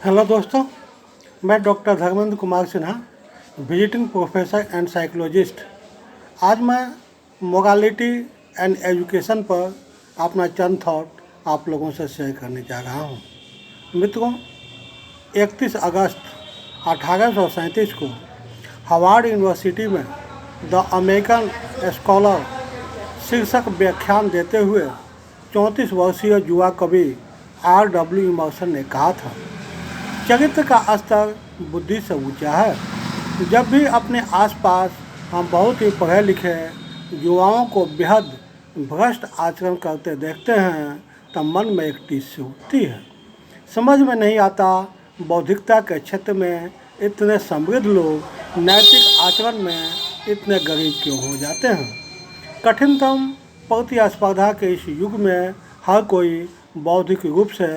Hello दोस्तों, मैं doctor Dharmendra Kumar Sinha, visiting professor and psychologist. आज मैं मोरालिटी एंड एजुकेशन पर अपना चंद थॉट आप लोगों से शेयर करने जा रहा हूँ। मित्रों, 31 अगस्त 1837 को हार्वर्ड यूनिवर्सिटी में द अमेरिकन स्कॉलर शीर्षक व्याख्यान देते हुए 34 वर्षीय युवा कवि R.W. इमर्सन ने कहा था, चरित्र का स्तर बुद्धि से ऊंचा है। जब भी अपने आसपास हम बहुत ही पढ़े लिखे युवाओं को बेहद भ्रष्ट आचरण करते देखते हैं तब मन में एक टीस सी उठती है। समझ में नहीं आता बौद्धिकता के क्षेत्र में इतने समृद्ध लोग नैतिक आचरण में इतने गरीब क्यों हो जाते हैं। कठिनतम प्रतिस्पर्धा के इस युग में हर कोई बौद्धिक रूप से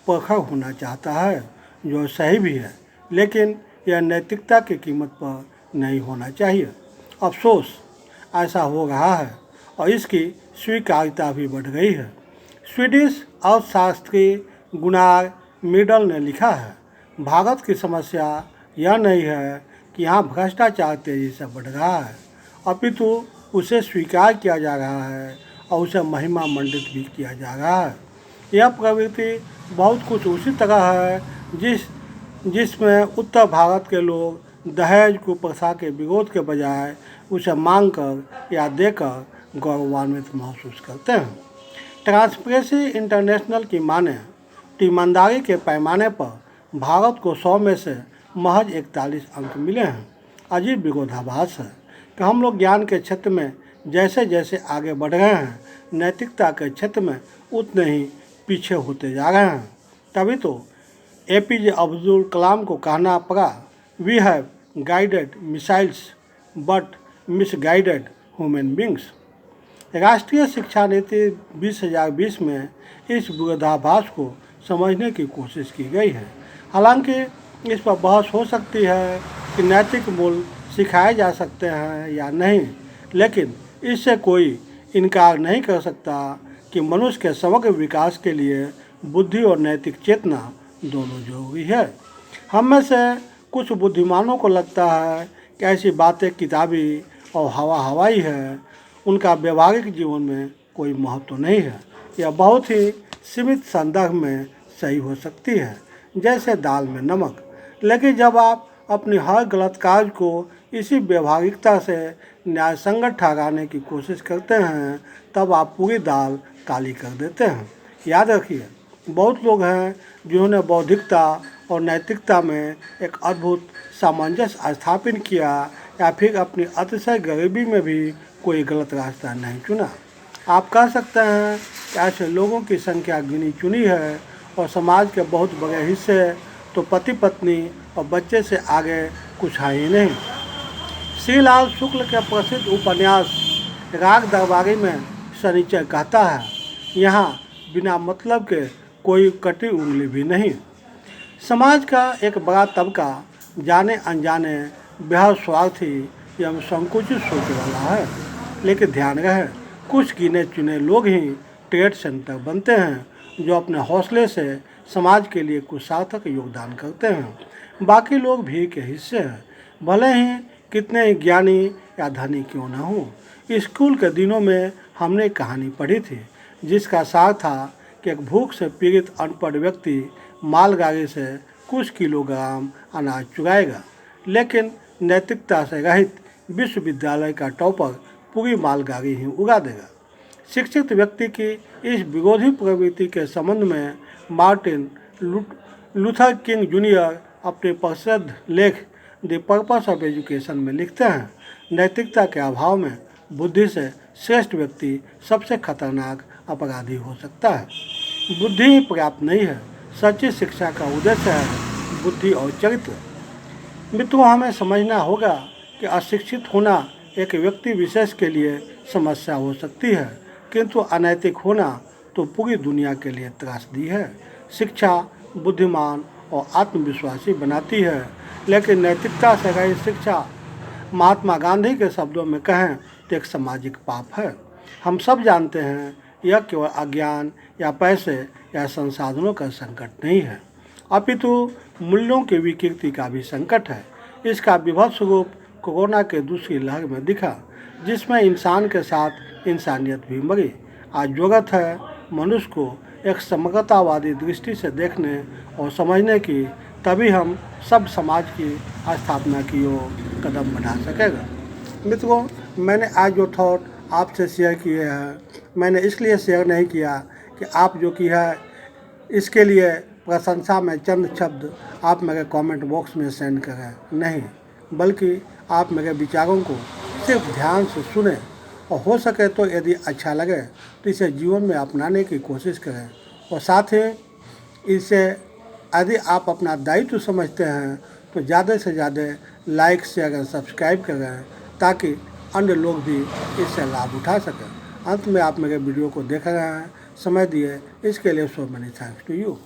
प्रखर होना चाहता है, जो सही भी है, लेकिन यह नैतिकता की कीमत पर नहीं होना चाहिए। अफसोस ऐसा हो रहा है और इसकी स्वीकार्यता भी बढ़ गई है। स्वीडिश अर्थशास्त्री गुनार मिडल ने लिखा है, भारत की समस्या यह नहीं है कि यहाँ भ्रष्टाचार तेजी से बढ़ रहा है, अपितु उसे स्वीकार किया जा रहा है और उसे महिमा मंडित भी किया जा रहा है। यह प्रवृत्ति बहुत कुछ उसी तरह है जिसमें उत्तर भारत के लोग दहेज कुप्रथा के विरोध के बजाय उसे मांग कर या देकर गौरवान्वित महसूस करते हैं। ट्रांसपेरेंसी इंटरनेशनल की माने तो ईमानदारी के पैमाने पर भारत को 100 में से महज 41 अंक मिले हैं। अजीब विरोधाभास है कि हम लोग ज्ञान के क्षेत्र में जैसे जैसे आगे बढ़ रहे हैं, नैतिकता के क्षेत्र में उतने ही पीछे होते जा रहे हैं। तभी तो APJ अब्दुल कलाम को कहना पड़ा, we have guided missiles but misguided human beings. राष्ट्रीय शिक्षा नीति 2020 में इस विरोधाभास को समझने की कोशिश की गई है। हालांकि इस पर बहस हो सकती है कि नैतिक मूल्य सिखाए जा सकते हैं या नहीं, लेकिन इससे कोई इनकार नहीं कर सकता कि मनुष्य के समग्र विकास के लिए बुद्धि और नैतिक चेतना दोनों जरूरी है। हम में से कुछ बुद्धिमानों को लगता है कि ऐसी बातें किताबी और हवाई है, उनका व्यवहारिक जीवन में कोई महत्व नहीं है। यह बहुत ही सीमित संदर्भ में सही हो सकती है, जैसे दाल में नमक। लेकिन जब आप अपनी हर गलत कार्य को इसी व्यवहारिकता से न्यायसंगत ठहराने की कोशिश करते हैं, तब आप पूरी दाल काली कर देते हैं। याद रखिए, बहुत लोग हैं जिन्होंने बौद्धिकता और नैतिकता में एक अद्भुत सामंजस्य स्थापित किया या फिर अपनी अतिशय गरीबी में भी कोई गलत रास्ता नहीं चुना। आप कह सकते हैं कि ऐसे लोगों की संख्या गिनी चुनी है और समाज के बहुत बड़े हिस्से तो पति पत्नी और बच्चे से आगे कुछ है ही नहीं। श्रीलाल शुक्ल के प्रसिद्ध उपन्यास राग दरबारी में शनिचर कहता है, यहाँ बिना मतलब के कोई कटी उंगली भी नहीं। समाज का एक बड़ा तबका जाने अनजाने बेहद स्वार्थी एवं संकुचित सोच वाला है। लेकिन ध्यान रहे, कुछ गिने चुने लोग ही ट्रेड सेंटर बनते हैं जो अपने हौसले से समाज के लिए कुछ सार्थक योगदान करते हैं। बाकी लोग भीड़ के हिस्से हैं, भले ही कितने ही ज्ञानी या धनी क्यों न हो। स्कूल के दिनों में हमने एक कहानी पढ़ी थी जिसका सार था कि एक भूख से पीड़ित अनपढ़ व्यक्ति मालगाड़ी से कुछ किलोग्राम अनाज चुराएगा, लेकिन नैतिकता से रहित विश्वविद्यालय का टॉपर पूरी मालगाड़ी ही उड़ा देगा। शिक्षित व्यक्ति की इस विरोधी प्रवृत्ति के संबंध में मार्टिन लूथर किंग जूनियर अपने प्रसिद्ध लेख द पर्पस ऑफ एजुकेशन में लिखते हैं, नैतिकता के अभाव में बुद्धि से श्रेष्ठ व्यक्ति सबसे खतरनाक अपराधी हो सकता है। बुद्धि ही पर्याप्त नहीं है, सच्ची शिक्षा का उद्देश्य है बुद्धि और चरित्र। मित्रों, हमें समझना होगा कि अशिक्षित होना एक व्यक्ति विशेष के लिए समस्या हो सकती है, किंतु अनैतिक होना तो पूरी दुनिया के लिए त्रासदी है। शिक्षा बुद्धिमान और आत्मविश्वासी बनाती है, लेकिन नैतिकता से रहित शिक्षा, महात्मा गांधी के शब्दों में कहें तो एक सामाजिक पाप है। हम सब जानते हैं यह केवल अज्ञान या पैसे या संसाधनों का संकट नहीं है, अपितु मूल्यों की विकृति का भी संकट है। इसका विभत्स रूप कोरोना के दूसरी लहर में दिखा, जिसमें इंसान के साथ इंसानियत भी मरी। आज जरूरत है मनुष्य को एक समग्रतावादी दृष्टि से देखने और समझने की, तभी हम सब समाज की स्थापना की ओर कदम बढ़ा सकेगा। मित्रों, मैंने आज जो थॉट आपसे शेयर किए हैं, मैंने इसलिए शेयर नहीं किया कि आप जो की है इसके लिए प्रशंसा में चंद शब्द आप मेरे कमेंट बॉक्स में सेंड करें, नहीं, बल्कि आप मेरे विचारों को सिर्फ ध्यान से सुने और हो सके तो यदि अच्छा लगे तो इसे जीवन में अपनाने की कोशिश करें। और साथ ही इसे यदि आप अपना दायित्व समझते हैं तो ज़्यादा से ज़्यादा लाइक, शेयर और सब्सक्राइब करें, ताकि अन्य लोग भी इससे लाभ उठा सकें। अंत में आप मेरे वीडियो को देख रहे हैं, समय दिए इसके लिए so many thanks to you.